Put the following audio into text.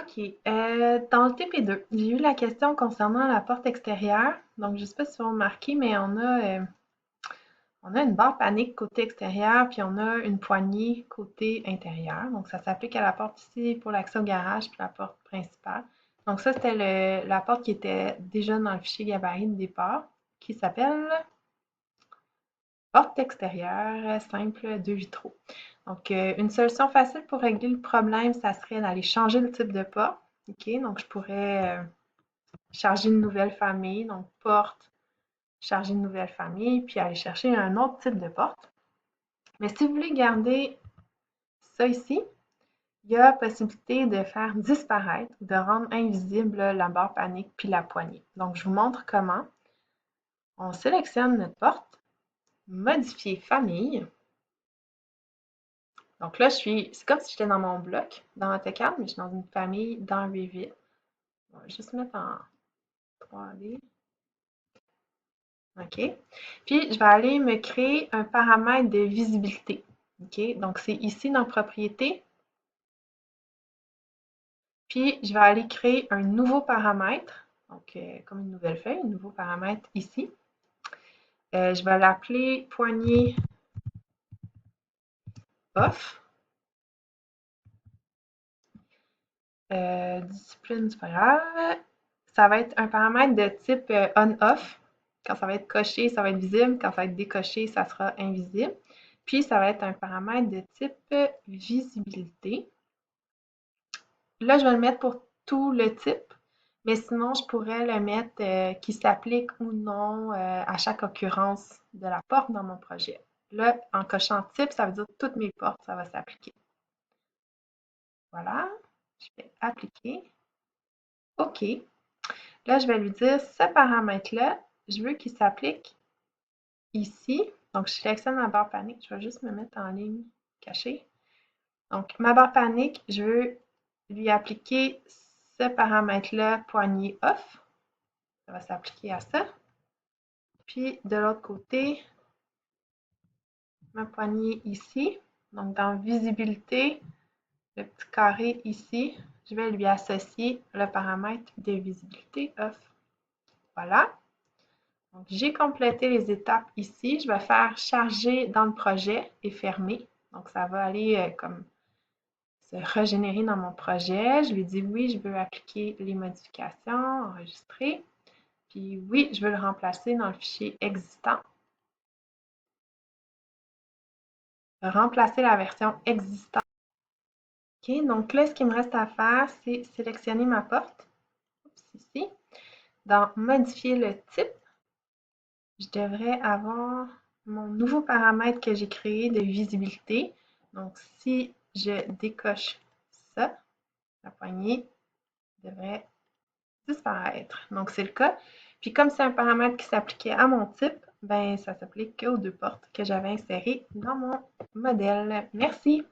OK. Dans le TP2, j'ai eu la question concernant la porte extérieure. Donc, je ne sais pas si vous remarquez, mais on a une barre panique côté extérieur, puis on a une poignée côté intérieur. Donc, ça s'applique à la porte ici pour l'accès au garage, puis la porte principale. Donc, ça, c'était la porte qui était déjà dans le fichier gabarit de départ, qui s'appelle porte extérieure simple 2 vitraux. Donc, une solution facile pour régler le problème, ça serait d'aller changer le type de porte. OK, donc je pourrais charger une nouvelle famille, donc porte, charger une nouvelle famille, puis aller chercher un autre type de porte. Mais si vous voulez garder ça ici, il y a possibilité de faire disparaître, de rendre invisible la barre panique puis la poignée. Donc, je vous montre comment. On sélectionne notre porte, modifier famille. Donc là, c'est comme si j'étais dans mon bloc, dans AutoCAD, mais je suis dans une famille dans Revit. On va juste mettre en 3D. OK. Puis, je vais aller me créer un paramètre de visibilité. OK. Donc, c'est ici dans Propriétés. Puis, je vais aller créer un nouveau paramètre. Donc, comme une nouvelle feuille, un nouveau paramètre ici. Je vais l'appeler poignée off. Discipline, c'est pas grave. Ça va être un paramètre de type on-off. Quand ça va être coché, ça va être visible. Quand ça va être décoché, ça sera invisible. Puis, ça va être un paramètre de type visibilité. Là, je vais le mettre pour tout le type, mais sinon, je pourrais le mettre qui s'applique ou non à chaque occurrence de la porte dans mon projet. Là, en cochant type, ça veut dire que toutes mes portes, ça va s'appliquer. Voilà, je vais appliquer. OK. Là, je vais lui dire ce paramètre-là, je veux qu'il s'applique ici. Donc, je sélectionne ma barre panique. Je vais juste me mettre en ligne cachée. Donc, ma barre panique, je veux lui appliquer ce paramètre-là, poignée off. Ça va s'appliquer à ça. Puis, de l'autre côté, ma poignée ici. Donc, dans visibilité, le petit carré ici, je vais lui associer le paramètre de visibilité off. Voilà. Donc, j'ai complété les étapes ici. Je vais faire charger dans le projet et fermer. Donc, ça va aller comme se régénérer dans mon projet. Je lui dis oui, je veux appliquer les modifications, enregistrer. Puis oui, je veux le remplacer dans le fichier existant. Remplacer la version existante. OK, donc là, ce qu'il me reste à faire, c'est sélectionner ma porte. Oups, ici. Dans modifier le type, je devrais avoir mon nouveau paramètre que j'ai créé de visibilité. Donc, si je décoche ça, la poignée devrait disparaître. Donc, c'est le cas. Puis, comme c'est un paramètre qui s'appliquait à mon type, ben, ça s'applique aux deux portes que j'avais insérées dans mon modèle. Merci!